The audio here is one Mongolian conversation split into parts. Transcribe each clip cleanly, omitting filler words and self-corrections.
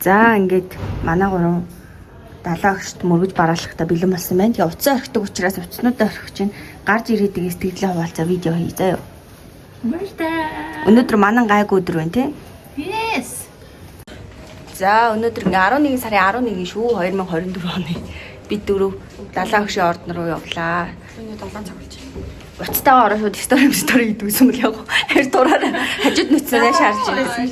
За ингээд манай гурав далаа огшд мөргөж бараалхахта бэлэн болсон байна. Тэгээ утсаа орхидог учраас утаснуудаа орхиж чинь гарч ирээдэг сэтгэлээ хуваалцаа видео хий заяа. Өнөөдөр манай гайг өдөр байна тий? Yes. За өнөөдөр ингээ 11 сарын 11 шүү 2024 оны бид дөрөв далаа огшийн ордон руу явлаа. Өнөө 7 цаг болж байна. Уцтайгаа ороо шууд стори хийдэг юм л яг. Хэр дураараа хажууд нүцнээ шаарж байсан.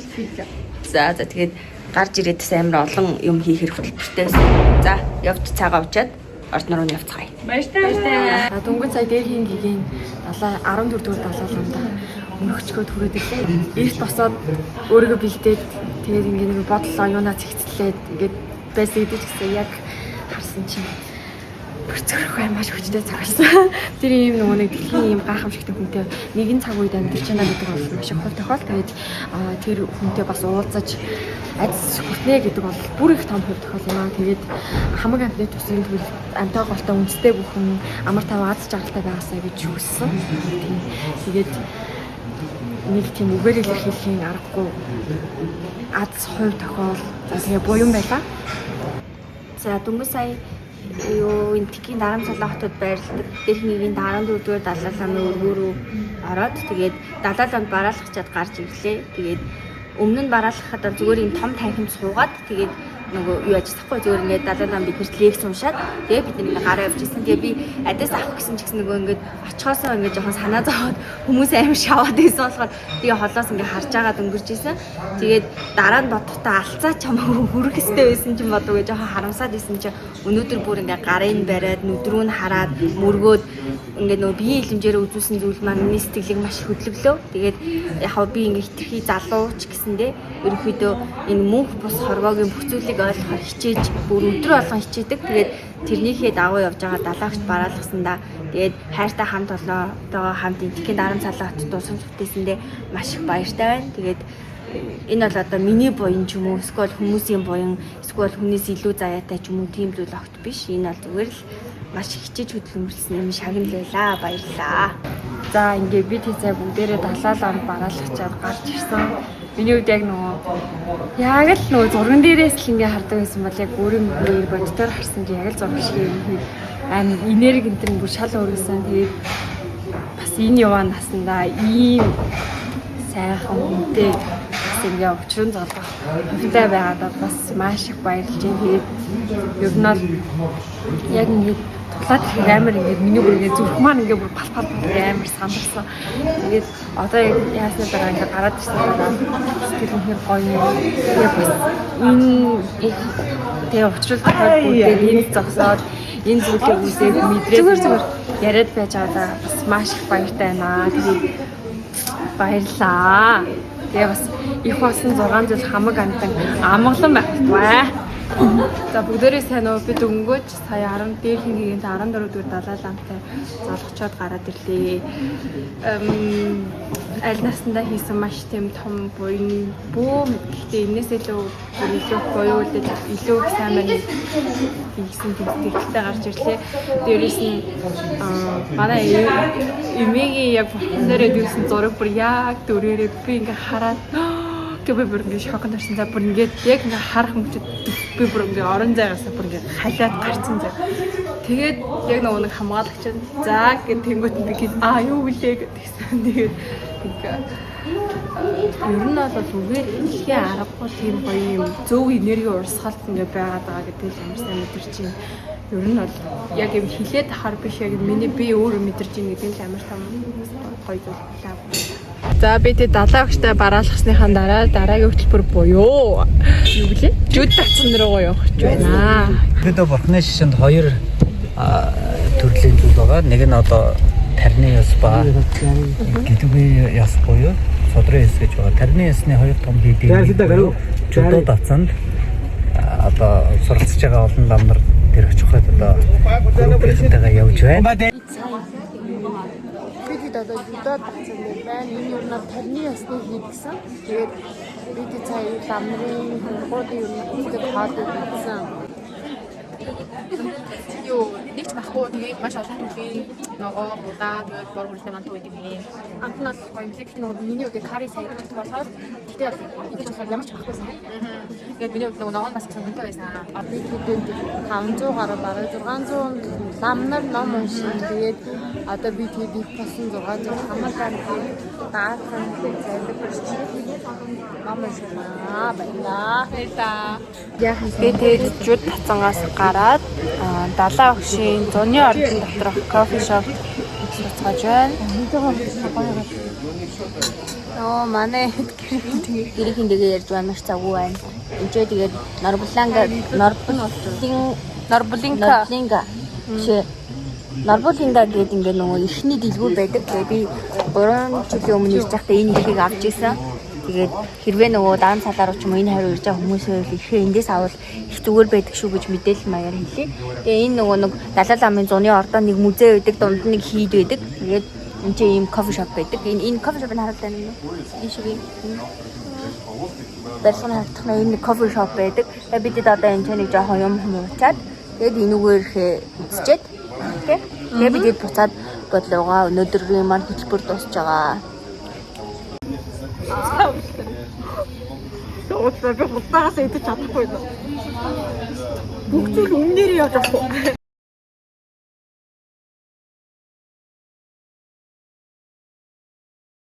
За тэгээд гарч ирээдээс амар олон юм хийхэр хөтөлбөртэй байсан. За явж цаагаа уучаад ордон руу явцгаая. Баяртай. Дөнгөж сая дээрхийн гигийн 14 дугаар далааланда өнөгчгөө түрээд ирлээ. Эрт босоод өөрийгөө бэлдээд тэгээд ингээ нэг бодлоо юунаа цэгцлээд ингээд байсан гэдэг гэсэн яг харсан чинь бүрцгэрх маш хүчтэй цагаарсан. Тэр ийм нөгөө нэг дэлхийн ийм гайхамшигтай хүнтэй нэгэн цаг үед амьдарч байна гэдэг бол маш их тохиол. Тэгээд тэр хүнтэй бас уулзаж айдас хүртнэ гэдэг бол бүр их том тохиол юм аа. Тэгээд хамаг амтны төсөнд тэгвэл амтай голтой үндэстэй бүхэн амар тав аз жаргалтай байгаасаа гэж хүссэн. Тэгээд нэг тийм үгээр илэрхийлэхийн аргагүй аз хувь тохиол тэгээ буян байлаа. За дөнгөж сая энтхийн дарамт салаа хотод байрлалдаг дэрхнийгийн 14 дугаар далаалааны өргөө рүү ороод тэгээд далааланд бараалхачаад гарч ирлээ. Тэгээд өмнө нь бараалхахад зүгээр юм том танхимд суугаад тэгээд нөгөө юу ажиллахгүй зүгээр ингээд далаалан бид нэр лекц уншаад тэгээд бид нэг гараа явж ирсэн. Тэгээд би адаас авах гэсэн ч гэсэн нөгөө ингээд очихоосоо ингээд жоохон санаа зовоод хүмүүс амар шаваад байсан болохоор тэгээ холоос ингээд харж байгаа дөнгөрж исэн. Тэгээд дараа нь бодохдоо алцаа чамаагүй хүрэх хэстэй байсан ч юм болов гэж жоохон харамсаад исэн чинь өнөөдөр бүр ингээд гарын бариад нүдрүү нь хараад мөргөөд ингээд нөгөө биеийн хилэмжээр үзүүлсэн зүйл маань миний сэтгэлийг маш хөдөлгөлөө. Тэгээд яг би ингээд хитрхи залууч гэсэндээ ерөнхийдөө энэ мөнх бус хорвоогийн бүх зүйлийг ойлгохоор хичээж бүр өдрө болгон хичээдэг. Тэгээд тэрнийхээ дагуу явж байгаа далаагч бараалгасандаа тэгээд хайртай хамт олоотойгоо хамт энтхийн дарамт салаа хотод тусамж бүтээсэндээ маш их баяртай байна. Тэгээд энэ бол одоо миний буян ч юм уу эсвэл хүмүүсийн буян эсвэл хүнээс илүү заяатай ч юм уу тийм зүйл огт биш. Энэ бол зүгээр л маш хичээж хөдөлмөрлсөн юм шагналлаа. Баярлаа. За ингээ бид хэзээ бүгдээрээ далааланд бараалгачаад гарч ирсэн. Миний үед яг нөгөө зурган дээрээс л ингээ хардаг байсан бол яг өөрийн боддоор харсан чи яг л зураг шиг юм аим энерги энэ бүр шал өөргөсөн. Тэгээд бас энэ яваа насандаа ийм сайхан үнэтэй ингээ өчрөн золгох хөвтэй байгаад бас маш их баярлж байна. Тэгээд ер нь бол яг ингээ тулаад их амар ингээ миний бүр ингээ зүрх маань ингээ бүр пал амар сандарсан. Тэгээд одоо яасны дараа ингээ гараад ирсэн дараа сэтгэл нь гоё юм. Тэгээд бас энэ их тэгээ уучрал тохиолдолд энэ зогсоод энэ зүйлийг үзээд мэдрээд яриад байж байгаа бас маш их баяртай байна. Тэгээд баярлаа. Тэгээ бас их болсон 6 жил хамаг амтан амгалан байхгүй. За бүгдээрээ сайн уу бид өнгөөж сая 10 дээрхийн 14 дугаар далаалантай залгочоод гараад ирлээ. Аль наснда хийсэн маш тийм том буян бөө гэхдээ энэс илүү гоё үлдээд илүү их сайн байна хийсэн тэмцэлтэй гарч ирлээ. Дээрээс нь манай эмээгийн яг нэрээ дүүсэн зураг бүр яг дөрөөрөө би ингээ хараад би бүр ингээ шоконд орсон. За бүр ингээд яг ингээ харах мөчөд би бүр ингээ орон зайгаасаа бүр ингээ халиад гарцсан зав. Тэгээд яг нэг хамгаалагч нь за гэд тэнгуут би юу вүлээ гэдгийгсэн. Тэгээд ингээ ер нь бол үгээр хэлхийн аргагүй тийм гоё юм зөв энерги урсгалт ингээ байгаад байгаа гэдэг л амар сайн мэдэрч байна. Ер нь бол яг юм хилээд хахаар биш яг миний би өөрөө мэдэрч байна гэдэг л амар том гоё зүйл лээ. За би тэ далаа өгчтэй бараалгасныхаа дараагийн хөтөлбөр буюу юу гэлээ? Жүд татсан руу явах гэж байна. Бид бурхны шишинд 2 төрлийн зүйл байгаа. Нэг нь одоо тарны ёс ба гэдүгийн ёс буюу содрын ёс гэж байгаа. Тарны ёсны 2 том хийдэг. Жүд татсанд одоо суралцж байгаа олон лам нар тэр очиход одоо групптэйгээ явж байна. Бид одоо юдад бацсан байна. Энэ юу нэг тарны ясны хийдгсэн. Тэгээд бид цаа ламрын хургуудын юу нэг хаад өгсөн. Юу нэгч баггүй тэгээд маш олон төрлийн ногоо будаа тэгээд бор хүлтэй мант уудаг юм. Анхнаас гоё имлэг нь миний үгээ карри сайн болох болохоор Тэгтээ ингэж бас ямар ч байхгүй байсан. Тэгээд миний хувьд нөгөө бас сонирхолтой байсан. Би тэдэнд 500 гаруй бараг 600 ламнар ном уншин. Тэгээд одоо би тэдэнд болсон 600 хамаатай даасан зайлшгүй болчих. Ном уншина баярлаа. Би тэгээд жууд тацангаас гараад далайн өгшийн зуны ордон доторх кофе шоп буцааж байна. Оо манай гэрийн дэгээ ярьж байна маш завгүй байна. Энд тэгээд Норбулинга гэдэг ингээ нөгөө ихний дэлгүүр байдаг. Тэгээд би 3 жилийн өмнө ирж байхдаа энэ дэлгийг авч ирсэн. Тэгээд хэрвээ нөгөө даан цалаар ч юм уу энэ хариу ирж байгаа хүмүүс байвал ихээ эндээс авал их зүгээр байдаг шүү гэж мэдээлэл маягаар хэллээ. Тэгээ энэ нөгөө нэг Далай ламын зуны ордоо нэг музей байдаг, дунд нэг хийд байдаг. Тэгээд энэ чинь ийм кофе шоп байдаг. Энэ кофе шопыг хараад байна уу? Энэ шиг юм. Барилгын харагдах нь энэ кофе шоп байдаг. Тэгээд бид одоо энэ ч нэг жоохон юм уучаад тэгээд энүүгээр ирэхээ үзчихэд тэгээд бид буцаад бодлоогаа өнөөдрийн маань хөтөлбөр дуусж байгаа. Сууцаа би хутагаас идэж чадахгүй. Бүгд үнээр явж байгаа.